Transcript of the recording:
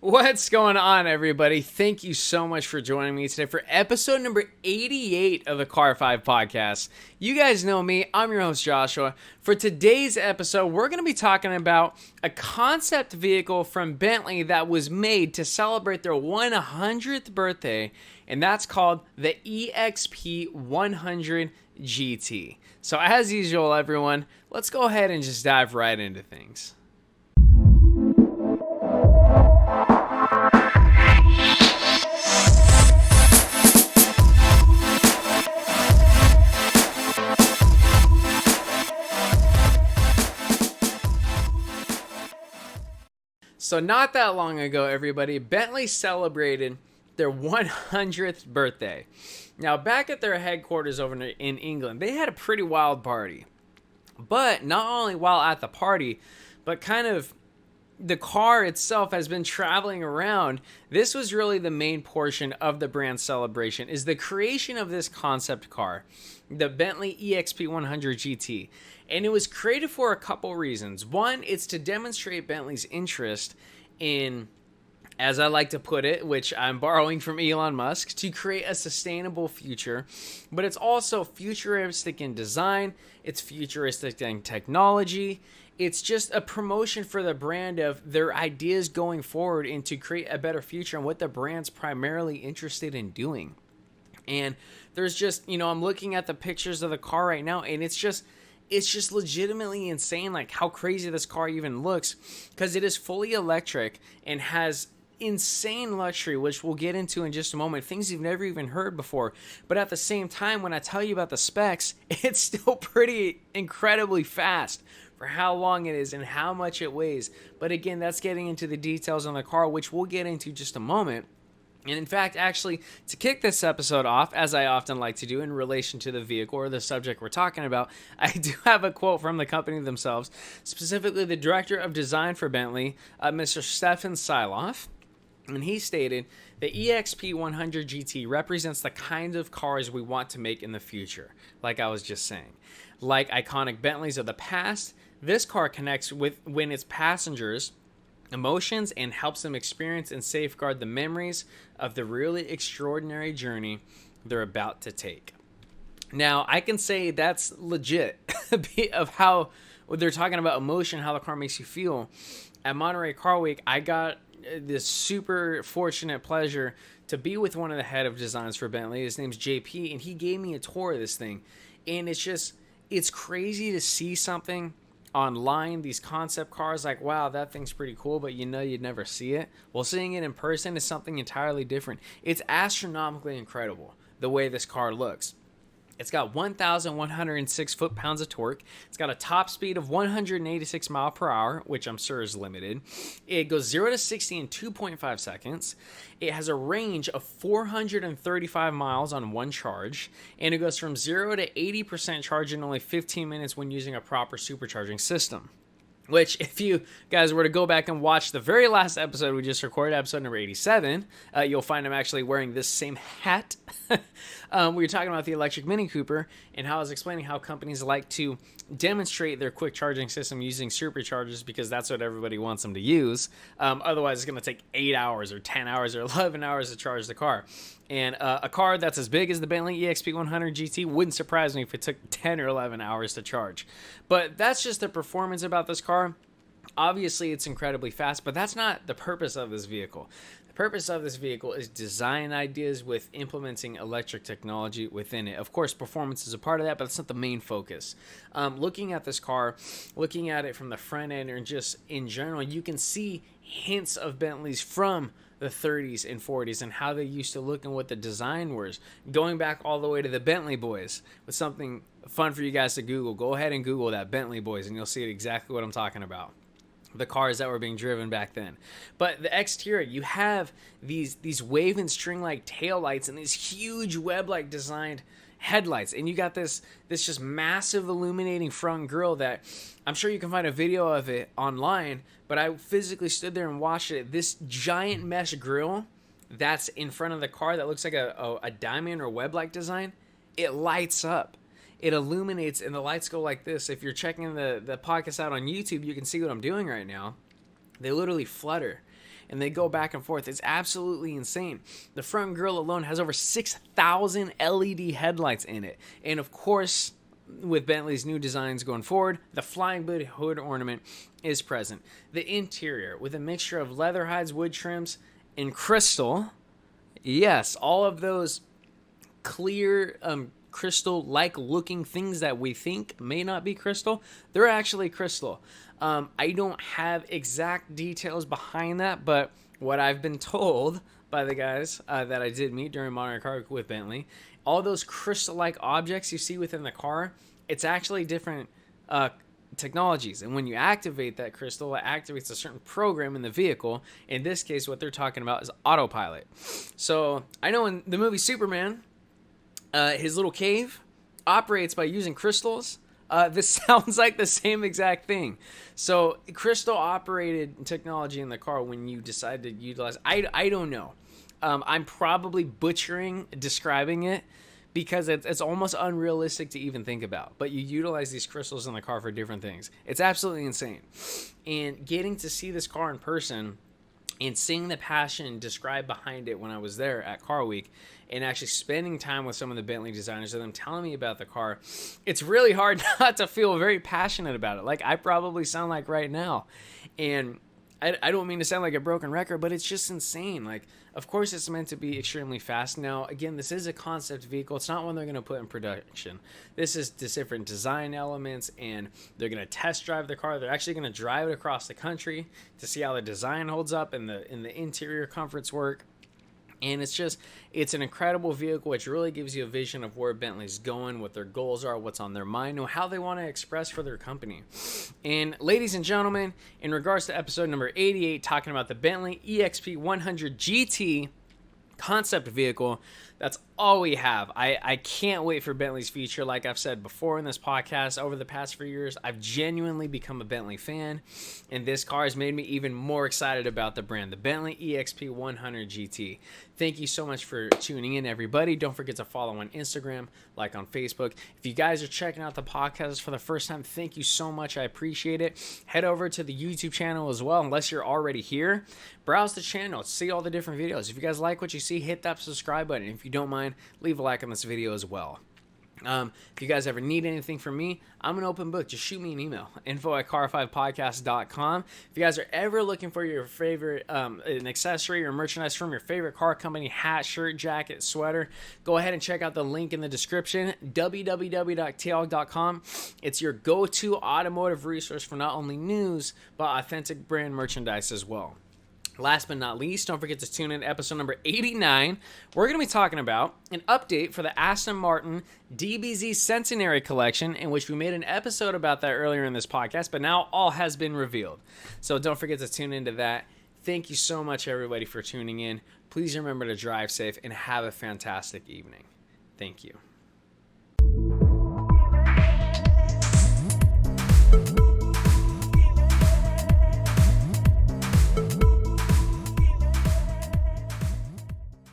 What's going on, everybody? Thank you so much for joining me today for episode number 88 of the Car 5 podcast. You guys know me. I'm your host, Joshua. For today's episode, we're going to be talking about a concept vehicle from Bentley that was made to celebrate their 100th birthday, and that's called the EXP 100 GT. So as usual, everyone, let's go ahead and just dive right into things. So not that long ago, everybody, Bentley celebrated their 100th birthday. Now, back at their headquarters over in England, they had a pretty wild party. But not only while at the party, but kind of the car itself has been traveling around. This was really the main portion of the brand celebration, is the creation of this concept car, the Bentley EXP 100 GT. And it was created for a couple reasons. One, it's to demonstrate Bentley's interest in, as I like to put it, which I'm borrowing from Elon Musk, to create a sustainable future. But it's also futuristic in design. It's futuristic in technology. It's just a promotion for the brand of their ideas going forward and to create a better future and what the brand's primarily interested in doing. And there's just, I'm looking at the pictures of the car right now, and it's just legitimately insane, like how crazy this car even looks, because it is fully electric and has insane luxury, which we'll get into in just a moment, things you've never even heard before. But at the same time, when I tell you about the specs, it's still pretty incredibly fast for how long it is and how much it weighs. But again, that's getting into the details on the car, which we'll get into just a moment. And in fact, actually, to kick this episode off, as I often like to do in relation to the vehicle or the subject we're talking about, I do have a quote from the company themselves, specifically the director of design for Bentley, Mr. Stefan Siloff. And he stated, the EXP 100 GT represents the kinds of cars we want to make in the future, like I was just saying. Like iconic Bentleys of the past, this car connects with its passengers' emotions and helps them experience and safeguard the memories of the really extraordinary journey they're about to take. Now, I can say that's legit of how they're talking about emotion, how the car makes you feel. At Monterey Car Week, I got this super fortunate pleasure to be with one of the head of designs for Bentley. His name's JP, and he gave me a tour of this thing. And it's crazy to see something online, these concept cars, like, wow, that thing's pretty cool, but you'd never see it. Well, seeing it in person is something entirely different. It's astronomically incredible the way this car looks. It's got 1,106 foot-pounds of torque. It's got a top speed of 186 miles per hour, which I'm sure is limited. It goes 0 to 60 in 2.5 seconds. It has a range of 435 miles on one charge, and it goes from 0 to 80% charge in only 15 minutes when using a proper supercharging system. Which, if you guys were to go back and watch the very last episode we just recorded, episode number 87, you'll find I'm actually wearing this same hat. We were talking about the electric Mini Cooper and how I was explaining how companies like to demonstrate their quick charging system using superchargers because that's what everybody wants them to use. Otherwise, it's going to take 8 hours or 10 hours or 11 hours to charge the car. And a car that's as big as the Bentley EXP 100 GT wouldn't surprise me if it took 10 or 11 hours to charge. But that's just the performance about this car. Obviously, it's incredibly fast, but that's not the purpose of this vehicle. The purpose of this vehicle is design ideas with implementing electric technology within it. Of course, performance is a part of that, but it's not the main focus. Looking at this car, looking at it from the front end and just in general, you can see hints of Bentleys from the 30s and 40s and how they used to look and what the design was, going back all the way to the Bentley Boys. With something fun for you guys to Google. Go ahead and Google that, Bentley Boys, and you'll see exactly what I'm talking about. The cars that were being driven back then. But the exterior, you have these wave and string-like taillights and these huge web-like designed headlights, and you got this just massive illuminating front grille that I'm sure you can find a video of it online, but I physically stood there and watched it. This giant mesh grille that's in front of the car that looks like a diamond or web-like design, it lights up. It illuminates, and the lights go like this. If you're checking the podcast out on YouTube, you can see what I'm doing right now. They literally flutter. and they go back and forth. It's absolutely insane. The front grille alone has over 6,000 LED headlights in it. And of course, with Bentley's new designs going forward, the flying hood ornament is present. The interior, with a mixture of leather hides, wood trims, and crystal. Yes, all of those clear, crystal-like looking things that we think may not be crystal, they're actually crystal. I don't have exact details behind that, but what I've been told by the guys that I did meet during Modern Car with Bentley, all those crystal-like objects you see within the car, it's actually different technologies. And when you activate that crystal, it activates a certain program in the vehicle. In this case, what they're talking about is autopilot. So I know in the movie Superman, his little cave operates by using crystals. This sounds like the same exact thing. So crystal operated technology in the car when you decide to utilize, I don't know. I'm probably butchering describing it because it's almost unrealistic to even think about. But you utilize these crystals in the car for different things. It's absolutely insane. And getting to see this car in person and seeing the passion described behind it when I was there at Car Week, and actually spending time with some of the Bentley designers and them telling me about the car, it's really hard not to feel very passionate about it. Like I probably sound like right now. And I don't mean to sound like a broken record, but it's just insane. Like, of course it's meant to be extremely fast. Now, again, this is a concept vehicle. It's not one they're going to put in production. This is just different design elements, and they're going to test drive the car. They're actually going to drive it across the country to see how the design holds up and the interior comforts work. And it's an incredible vehicle, which really gives you a vision of where Bentley's going, what their goals are, what's on their mind, and how they want to express for their company. And ladies and gentlemen, in regards to episode number 88, talking about the Bentley EXP 100 GT concept vehicle, that's all we have. I can't wait for Bentley's future. Like I've said before in this podcast, over the past few years, I've genuinely become a Bentley fan, and this car has made me even more excited about the brand, the Bentley EXP 100 GT. Thank you so much for tuning in, everybody. Don't forget to follow on Instagram, like on Facebook. If you guys are checking out the podcast for the first time, thank you so much. I appreciate it. Head over to the YouTube channel as well, unless you're already here. Browse the channel, see all the different videos. If you guys like what you see, hit that subscribe button. If you don't mind, leave a like on this video as well. If you guys ever need anything from me, I'm an open book. Just shoot me an email, info@car5podcast.com. If you guys are ever looking for your favorite an accessory or merchandise from your favorite car company, hat, shirt, jacket, sweater, go ahead and check out the link in the description, www.talg.com. It's your go-to automotive resource for not only news, but authentic brand merchandise as well. Last but not least, don't forget to tune in to episode number 89. We're going to be talking about an update for the Aston Martin DBZ Centenary Collection, in which we made an episode about that earlier in this podcast, but now all has been revealed. So don't forget to tune into that. Thank you so much, everybody, for tuning in. Please remember to drive safe and have a fantastic evening. Thank you.